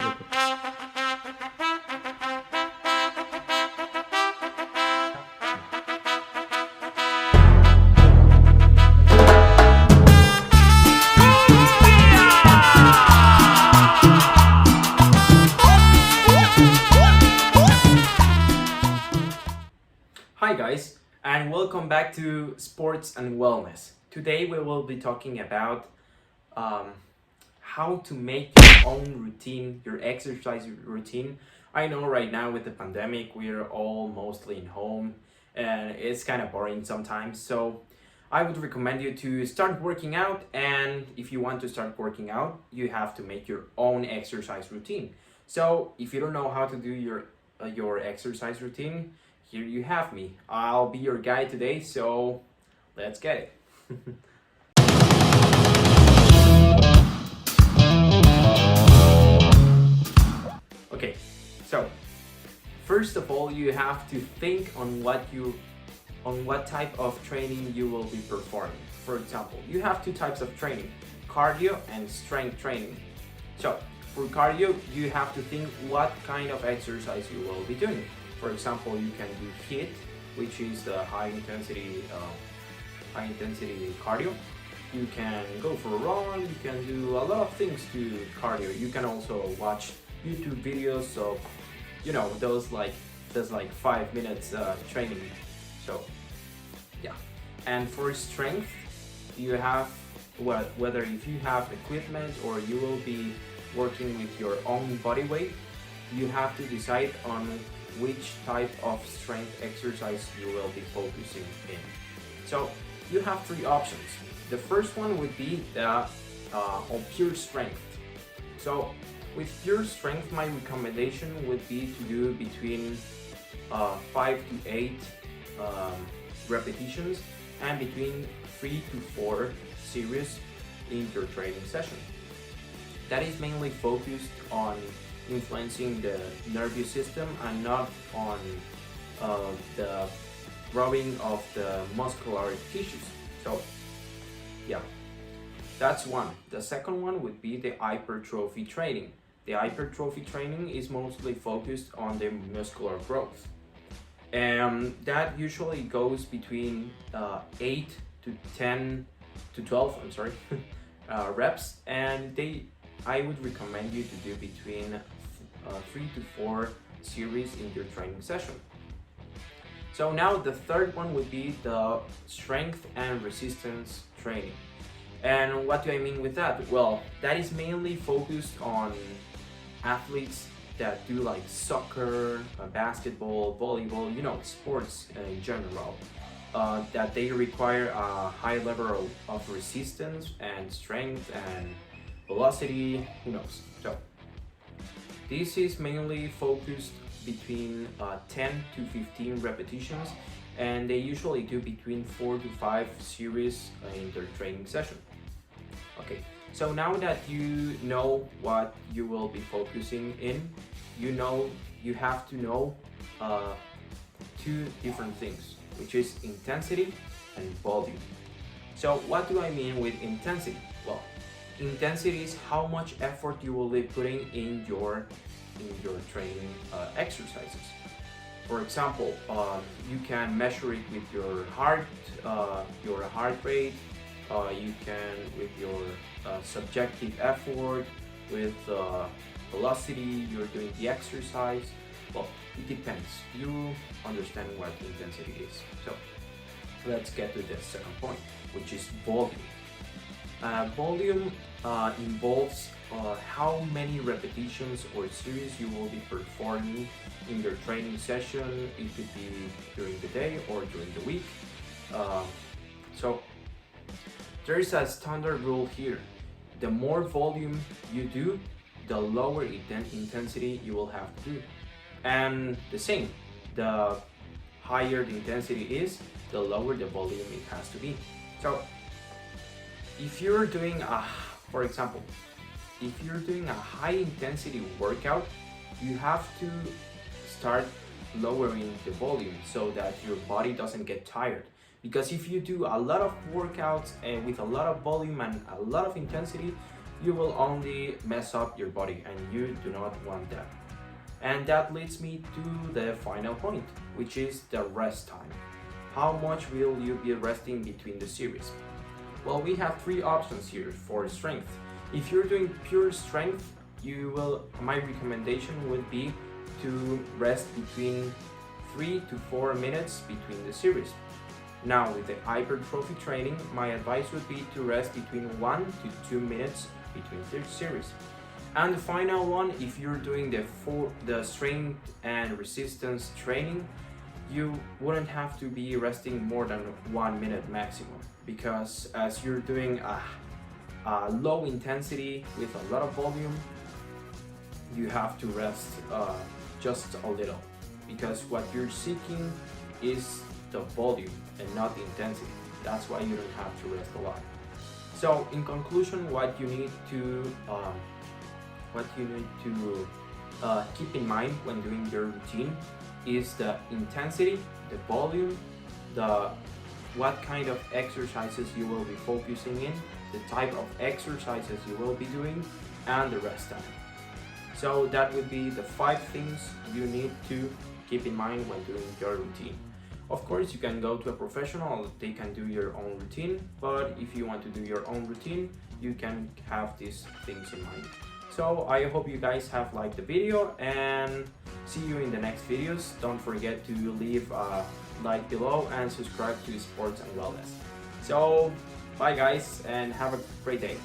Hi guys, and welcome back to Sports and Wellness. Today we will be talking about how to make your own routine, your exercise routine. I know right now with the pandemic we're all mostly in home and it's kind of boring sometimes. So I would recommend you to start working out, and if you want to start working out, you have to make your own exercise routine. So if you don't know how to do your exercise routine, here you have me. I'll be your guide today, so let's get it. Okay, so first of all, you have to think on what type of training you will be performing. For example, you have two types of training: cardio and strength training. So for cardio, you have to think what kind of exercise you will be doing. For example, you can do HIIT, which is the high intensity cardio. You can go for a run. You can do a lot of things to cardio. You can also watch YouTube videos of, those like 5 minutes training. So yeah. And for strength, you have whether if you have equipment or you will be working with your own body weight, you have to decide on which type of strength exercise you will be focusing in. So you have three options. The first one would be on pure strength. So with pure strength, my recommendation would be to do between 5 to 8 repetitions and between 3 to 4 series in your training session. That is mainly focused on influencing the nervous system and not on the growing of the muscular tissues. So yeah, that's one. The second one would be the hypertrophy training. The hypertrophy training is mostly focused on the muscular growth, and that usually goes between 8 to 10 to 12 reps, and I would recommend you to do between 3 to 4 series in your training session. So now the third one would be the strength and resistance training. And what do I mean with that? Well, that is mainly focused on athletes that do like soccer, basketball, volleyball, sports in general, that they require a high level of resistance and strength and velocity, So this is mainly focused between 10 to 15 repetitions, and they usually do between 4 to 5 series in their training session. Okay, so now that you know what you will be focusing in, you have to know two different things, which is intensity and volume. So what do I mean with intensity? Well, intensity is how much effort you will be putting in your training exercises. For example, you can measure it with your heart rate. You can with your subjective effort, with velocity you're doing the exercise. Well, it depends. You understand what intensity is. So let's get to the second point, which is volume. Volume involves how many repetitions or series you will be performing in your training session. It could be during the day or during the week. So there is a standard rule here. The more volume you do, the lower intensity you will have to do. And the same, the higher the intensity is, the lower the volume it has to be. So if you're doing for example, if you're doing a high intensity workout, you have to start lowering the volume so that your body doesn't get tired. Because if you do a lot of workouts with a lot of volume and a lot of intensity, you will only mess up your body, and you do not want that. And that leads me to the final point, which is the rest time. How much will you be resting between the series? Well, we have three options here for strength. If you're doing pure strength, my recommendation would be to rest between 3 to 4 minutes between the series. Now, with the hypertrophy training, my advice would be to rest between 1 to 2 minutes between the series. And the final one, if you're doing the strength and resistance training, you wouldn't have to be resting more than 1 minute maximum, because as you're doing a low intensity with a lot of volume, you have to rest just a little, because what you're seeking is the volume and not the intensity. That's why you don't have to rest a lot. So in conclusion, what you need to keep in mind when doing your routine is the intensity, the volume, what kind of exercises you will be focusing in, the type of exercises you will be doing, and the rest time. So that would be the 5 things you need to keep in mind when doing your routine. Of course, you can go to a professional, they can do your own routine, but if you want to do your own routine, you can have these things in mind. So I hope you guys have liked the video, and see you in the next videos. Don't forget to leave a like below and subscribe to Sports and Wellness. So bye guys, and have a great day.